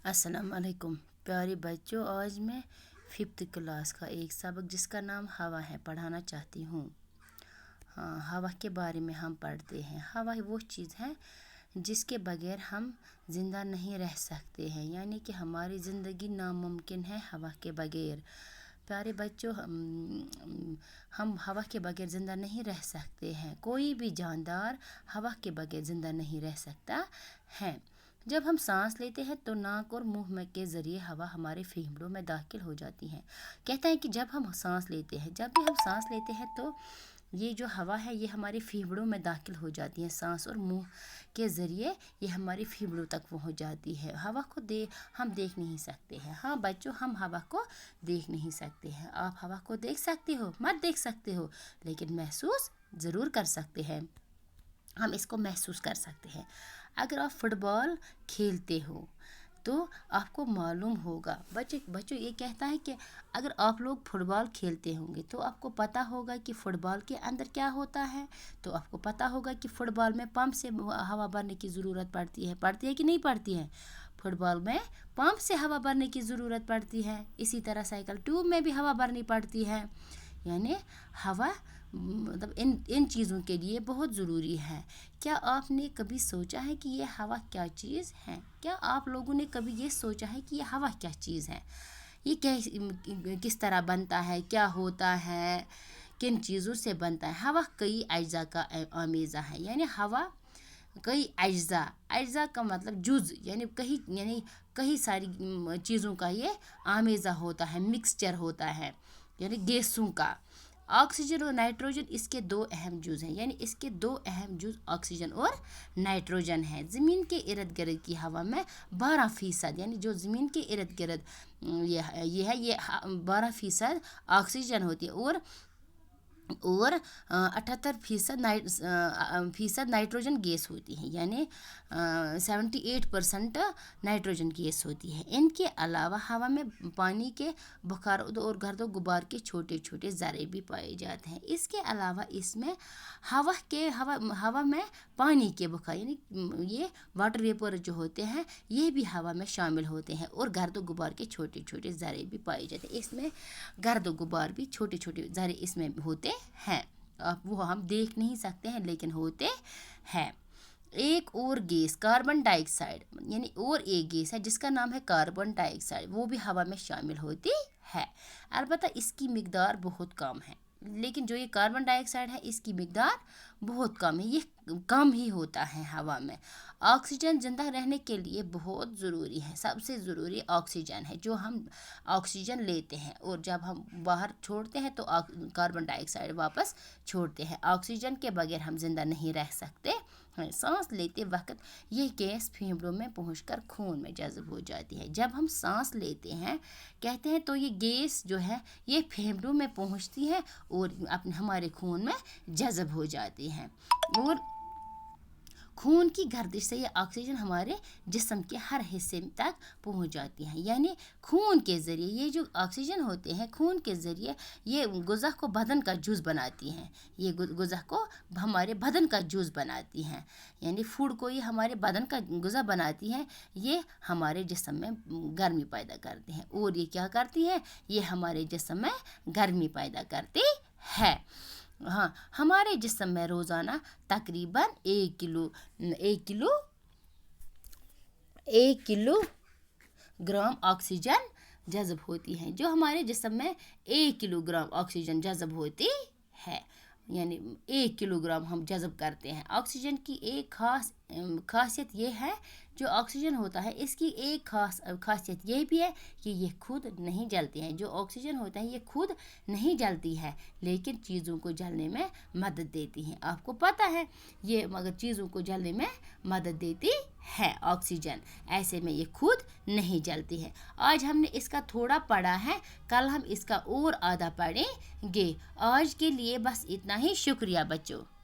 अस्सलाम वालेकुम प्यारे बच्चों, आज मैं 5th क्लास का एक सबक जिसका नाम हवा है पढ़ाना चाहती हूँ। हवा के बारे में हम पढ़ते हैं। हवा वो चीज़ है जिसके बगैर हम ज़िंदा नहीं रह सकते हैं, यानी कि हमारी ज़िंदगी नामुमकिन है हवा के बगैर। प्यारे बच्चों, हम हवा के बगैर ज़िंदा नहीं रह सकते हैं। कोई भी जानदार हवा के बगैर ज़िंदा नहीं रह सकता है। जब हम सांस लेते हैं तो नाक और मुंह में के ज़रिए हवा हमारे फेफड़ों में दाखिल हो जाती है। कहते हैं कि जब भी हम सांस लेते हैं तो ये जो हवा है ये हमारे फेफड़ों में दाखिल हो जाती है। सांस और मुंह के ज़रिए ये हमारे फेफड़ों तक पहुंच जाती है। हवा को हम देख नहीं सकते हैं। हाँ बच्चों, हम हवा को देख नहीं सकते हैं। आप हवा को देख सकते हो, मत देख सकते हो, लेकिन महसूस ज़रूर कर सकते हैं। हम इसको महसूस कर सकते हैं। अगर आप फुटबॉल खेलते हो तो आपको मालूम होगा, बच्चों ये कहता है कि अगर आप लोग फुटबॉल खेलते होंगे तो आपको पता होगा कि फुटबॉल के अंदर क्या होता है। तो आपको पता होगा कि फुटबॉल में पंप से हवा भरने की ज़रूरत पड़ती है कि नहीं पड़ती है। फुटबॉल में पंप से हवा भरने की ज़रूरत पड़ती है। इसी तरह साइकिल ट्यूब में भी हवा भरनी पड़ती है। यानी हवा मतलब इन चीज़ों के लिए बहुत ज़रूरी है। क्या आपने कभी सोचा है कि ये हवा क्या चीज़ है? क्या आप लोगों ने कभी ये सोचा है कि ये हवा क्या चीज़ है? ये किस तरह बनता है, क्या होता है, किन चीज़ों से बनता है? हवा कई अज्जा का आमेज़ा है। यानी हवा कई अज्जा का मतलब जुज़, यानी कई सारी चीज़ों का ये आमेज़ा होता है, मिक्सचर होता है, यानी गैसों का। ऑक्सीजन और नाइट्रोजन इसके दो अहम जुज़ हैं। यानी इसके दो अहम जुज़ ऑक्सीजन और नाइट्रोजन है। ज़मीन के इर्द गिर्द की हवा में 12%, यानी जो ज़मीन के इर्द गिर्द ये 12% ऑक्सीजन होती है और 78% नाइट्रोजन गैस होती है। यानी 78% नाइट्रोजन गैस होती है। इनके अलावा हवा में पानी के बुखार और गर्दो गुबार के छोटे छोटे ज़रे भी पाए जाते हैं। इसके अलावा इसमें हवा में पानी के बुखार, यानी ये वाटर वेपर जो होते हैं ये भी हवा में शामिल होते हैं और गर्दो गुबार के छोटे छोटे ज़रे भी पाए जाते हैं। इसमें गर्दो गुबार भी छोटे छोटे ज़रे इसमें होते हैं। वो हम देख नहीं सकते हैं लेकिन होते हैं। एक और गैस कार्बन डाइऑक्साइड, यानी और एक गैस है जिसका नाम है कार्बन डाइऑक्साइड, वो भी हवा में शामिल होती है। अलबत्ता इसकी मिकदार बहुत कम है। लेकिन जो ये कार्बन डाइऑक्साइड है इसकी मिकदार बहुत कम है, ये कम ही होता है हवा में। ऑक्सीजन जिंदा रहने के लिए बहुत ज़रूरी है। सबसे ज़रूरी ऑक्सीजन है, जो हम ऑक्सीजन लेते हैं और जब हम बाहर छोड़ते हैं तो कार्बन डाइऑक्साइड वापस छोड़ते हैं। ऑक्सीजन के बगैर हम जिंदा नहीं रह सकते हैं। सांस लेते वक्त ये गैस फेफड़ों में पहुंचकर खून में जज़ब हो जाती है। जब हम सांस लेते हैं कहते हैं तो ये गैस जो है ये फेफड़ों में पहुंचती है और हमारे खून में जज़ब हो जाती है और खून की गर्दिश से ये ऑक्सीजन हमारे जिस्म के हर हिस्से तक पहुंच जाती है। यानी खून के ज़रिए ये जो ऑक्सीजन होते हैं खून के ज़रिए ये ग़िज़ा को बदन का जूस बनाती हैं। ये ग़िज़ा को हमारे बदन का जूस बनाती हैं, यानी फूड को ये हमारे बदन का ग़िज़ा बनाती हैं। ये हमारे जिस्म में गर्मी पैदा करती हैं और ये क्या करती हैं, ये हमारे जिस्म में गर्मी पैदा करती है। हाँ, हमारे जिस्म में रोज़ाना तकरीबन 1 किलोग्राम ऑक्सीजन जज़ब होती है। जो हमारे जिस्म में 1 किलोग्राम ऑक्सीजन जज़ब होती है, यानी 1 किलोग्राम हम जज़ब करते हैं। ऑक्सीजन की एक खासियत ये है, जो ऑक्सीजन होता है इसकी एक खासियत ये भी है कि ये खुद नहीं जलती है। जो ऑक्सीजन होता है ये खुद नहीं जलती है लेकिन चीज़ों को जलने में मदद देती है। आपको पता है ये मगर चीज़ों को जलने में मदद देती है ऑक्सीजन, ऐसे में ये खुद नहीं जलती है। आज हमने इसका थोड़ा पढ़ा है, कल हम इसका और आधा पढ़ेंगे। आज के लिए बस इतना ही। शुक्रिया बच्चों।